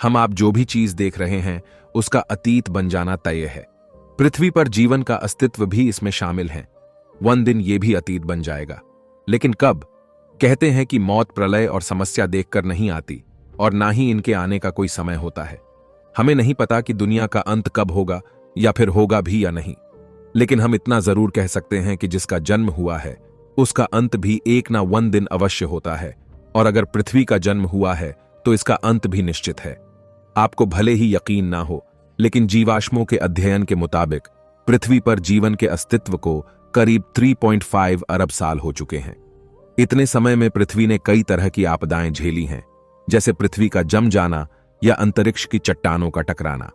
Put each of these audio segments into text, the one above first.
हम आप जो भी चीज देख रहे हैं उसका अतीत बन जाना तय है। पृथ्वी पर जीवन का अस्तित्व भी इसमें शामिल है। वन दिन ये भी अतीत बन जाएगा, लेकिन कब? कहते हैं कि मौत प्रलय और समस्या देखकर नहीं आती और ना ही इनके आने का कोई समय होता है। हमें नहीं पता कि दुनिया का अंत कब होगा या फिर होगा भी या नहीं, लेकिन हम इतना जरूर कह सकते हैं कि जिसका जन्म हुआ है उसका अंत भी एक ना वन दिन अवश्य होता है। और अगर पृथ्वी का जन्म हुआ है तो इसका अंत भी निश्चित है। आपको भले ही यकीन ना हो, लेकिन जीवाश्मों के अध्ययन के मुताबिक पृथ्वी पर जीवन के अस्तित्व को करीब 3.5 अरब साल हो चुके हैं। इतने समय में पृथ्वी ने कई तरह की आपदाएं झेली हैं, जैसे पृथ्वी का जम जाना या अंतरिक्ष की चट्टानों का टकराना,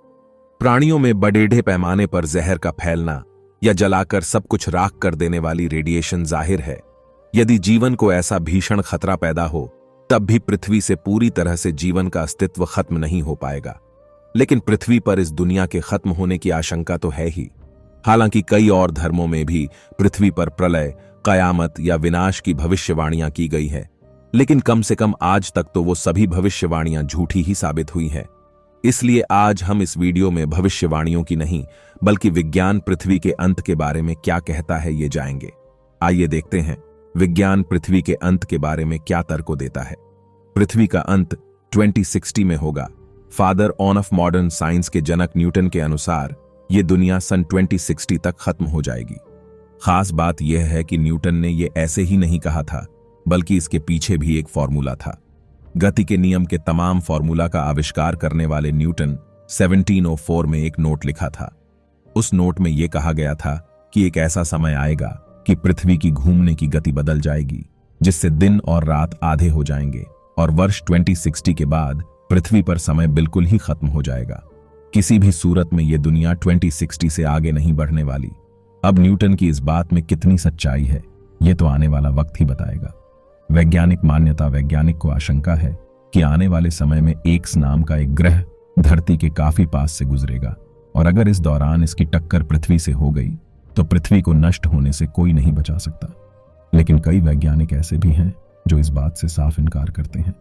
प्राणियों में बड़ेढे पैमाने पर जहर का फैलना या जलाकर सब कुछ राख कर देने वाली रेडिएशन। जाहिर है, यदि जीवन को ऐसा भीषण खतरा पैदा हो तब भी पृथ्वी से पूरी तरह से जीवन का अस्तित्व खत्म नहीं हो पाएगा। लेकिन पृथ्वी पर इस दुनिया के खत्म होने की आशंका तो है ही। हालांकि कई और धर्मों में भी पृथ्वी पर प्रलय, कयामत या विनाश की भविष्यवाणियां की गई है, लेकिन कम से कम आज तक तो वो सभी भविष्यवाणियां झूठी ही साबित हुई हैं। इसलिए आज हम इस वीडियो में भविष्यवाणियों की नहीं, बल्कि विज्ञान पृथ्वी के अंत के बारे में क्या कहता है ये जाएंगे। आइए देखते हैं विज्ञान पृथ्वी के अंत के बारे में क्या तर्क देता है। पृथ्वी का अंत 2060 में होगा। फादर ऑफ मॉडर्न साइंस के जनक न्यूटन के अनुसार ये दुनिया सन 2060 तक खत्म हो जाएगी। खास बात यह है कि न्यूटन ने यह ऐसे ही नहीं कहा था, बल्कि इसके पीछे भी एक फॉर्मूला था। गति के नियम के तमाम फॉर्मूला का आविष्कार करने वाले न्यूटन 1704 में एक नोट लिखा था। उस नोट में यह कहा गया था कि एक ऐसा समय आएगा कि पृथ्वी की घूमने की गति बदल जाएगी, जिससे दिन और रात आधे हो जाएंगे और वर्ष 2060 के बाद पृथ्वी पर समय बिल्कुल ही खत्म हो जाएगा। किसी भी सूरत में यह दुनिया 2060 से आगे नहीं बढ़ने वाली। अब न्यूटन की इस बात में कितनी सच्चाई है, यह तो आने वाला वक्त ही बताएगा। वैज्ञानिक वैज्ञानिक को आशंका है कि आने वाले समय में एक्स नाम का एक ग्रह धरती के काफी पास से गुजरेगा, और अगर इस दौरान इसकी टक्कर पृथ्वी से हो गई तो पृथ्वी को नष्ट होने से कोई नहीं बचा सकता। लेकिन कई वैज्ञानिक ऐसे भी हैं जो इस बात से साफ इनकार करते हैं।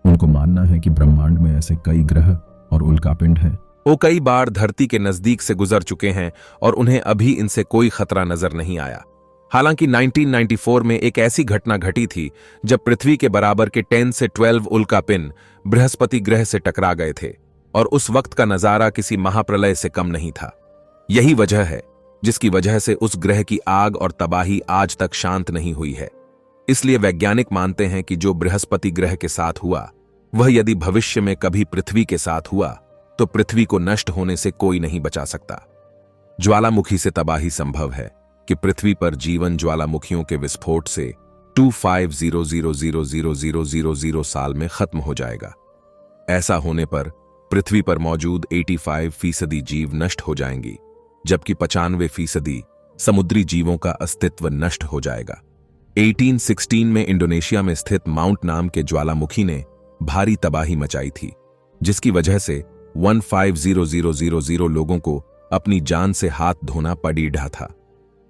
उनको मानना है कि ब्रह्मांड में ऐसे कई ग्रह और उल्कापिंड हैं। वो कई बार धरती के नजदीक से गुजर चुके हैं और उन्हें अभी इनसे कोई खतरा नजर नहीं आया। हालांकि 1994 में एक ऐसी घटना घटी थी जब पृथ्वी के बराबर के 10 से 12 उल्कापिंड बृहस्पति ग्रह से टकरा गए थे, और उस वक्त का नजारा किसी महाप्रलय से कम नहीं था। यही वजह है जिसकी वजह से उस ग्रह की आग और तबाही आज तक शांत नहीं हुई है। इसलिए वैज्ञानिक मानते हैं कि जो बृहस्पति ग्रह के साथ हुआ वह यदि भविष्य में कभी पृथ्वी के साथ हुआ तो पृथ्वी को नष्ट होने से कोई नहीं बचा सकता। ज्वालामुखी से तबाही संभव है कि पृथ्वी पर जीवन ज्वालामुखियों के विस्फोट से 25000000 साल में खत्म हो जाएगा। ऐसा होने पर पृथ्वी पर मौजूद 85% जीव नष्ट हो जाएंगी, जबकि 95% समुद्री जीवों का अस्तित्व नष्ट हो जाएगा। 1816 में इंडोनेशिया में स्थित माउंट नाम के ज्वालामुखी ने भारी तबाही मचाई थी, जिसकी वजह से 150000 लोगों को अपनी जान से हाथ धोना पड़ा था।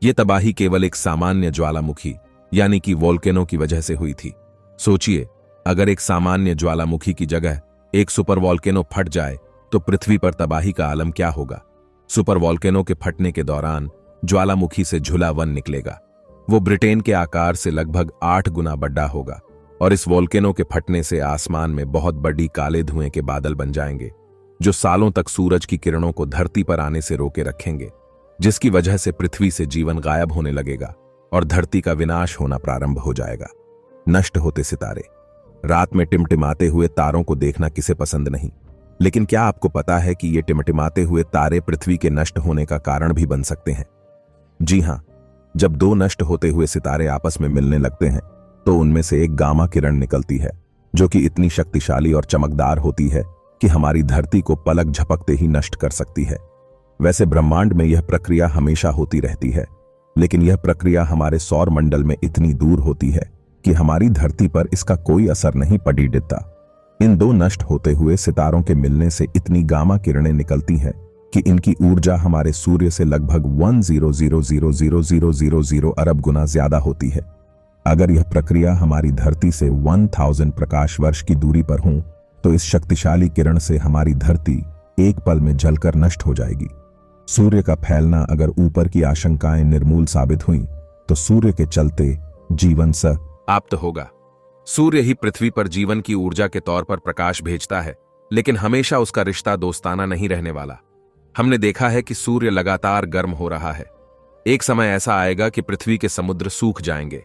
यह तबाही केवल एक सामान्य ज्वालामुखी यानी कि वोल्केनो की वजह से हुई थी। सोचिए, अगर एक सामान्य ज्वालामुखी की जगह एक सुपर वोल्केनो फट जाए तो पृथ्वी पर तबाही का आलम क्या होगा। सुपर वोल्केनो के फटने के दौरान ज्वालामुखी से झुला वन निकलेगा। वो ब्रिटेन के आकार से लगभग 8 गुना बड़ा होगा, और इस वोल्केनो के फटने से आसमान में बहुत बड़ी काले धुएं के बादल बन जाएंगे, जो सालों तक सूरज की किरणों को धरती पर आने से रोके रखेंगे, जिसकी वजह से पृथ्वी से जीवन गायब होने लगेगा और धरती का विनाश होना प्रारंभ हो जाएगा। नष्ट होते सितारे। रात में टिमटिमाते हुए तारों को देखना किसे पसंद नहीं, लेकिन क्या आपको पता है कि ये टिमटिमाते हुए तारे पृथ्वी के नष्ट होने का कारण भी बन सकते हैं? जी हां, जब दो नष्ट होते हुए सितारे आपस में मिलने लगते हैं तो उनमें से एक गामा किरण निकलती है, जो कि इतनी शक्तिशाली और चमकदार होती है कि हमारी धरती को पलक झपकते ही नष्ट कर सकती है। वैसे ब्रह्मांड में यह प्रक्रिया हमेशा होती रहती है, लेकिन यह प्रक्रिया हमारे सौर मंडल में इतनी दूर होती है कि हमारी धरती पर इसका कोई असर नहीं पड़ी देता। इन दो नष्ट होते हुए सितारों के मिलने से इतनी गामा किरणें निकलती हैं कि इनकी ऊर्जा हमारे सूर्य से लगभग 1,000,000 अरब गुना ज्यादा होती है। अगर यह प्रक्रिया हमारी धरती से 1000 प्रकाश वर्ष की दूरी पर हो तो इस शक्तिशाली किरण से हमारी धरती एक पल में जलकर नष्ट हो जाएगी। सूर्य का फैलना अगर ऊपर की आशंकाएं निर्मूल साबित हुई तो सूर्य के चलते जीवन समाप्त होगा। सूर्य ही पृथ्वी पर जीवन की ऊर्जा के तौर पर प्रकाश भेजता है, लेकिन हमेशा उसका रिश्ता दोस्ताना नहीं रहने वाला। हमने देखा है कि सूर्य लगातार गर्म हो रहा है। एक समय ऐसा आएगा कि पृथ्वी के समुद्र सूख जाएंगे।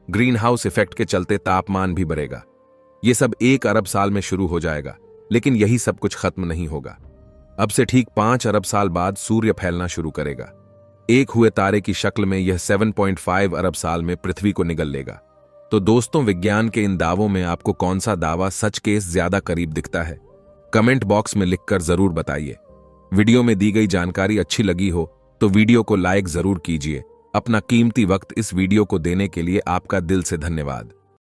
ग्रीन हाउस इफेक्ट के चलते तापमान भी बढ़ेगा। ये सब 1 अरब साल में शुरू हो जाएगा, लेकिन यही सब कुछ खत्म नहीं होगा। अब से ठीक 5 अरब साल बाद सूर्य फैलना शुरू करेगा। एक हुए तारे की शक्ल में यह 7.5 अरब साल में पृथ्वी को निगल लेगा। तो दोस्तों, विज्ञान के इन दावों में आपको कौन सा दावा सच के ज्यादा करीब दिखता है? कमेंट बॉक्स में लिखकर जरूर बताइए। वीडियो में दी गई जानकारी अच्छी लगी हो तो वीडियो को लाइक जरूर कीजिए। अपना कीमती वक्त इस वीडियो को देने के लिए आपका दिल से धन्यवाद।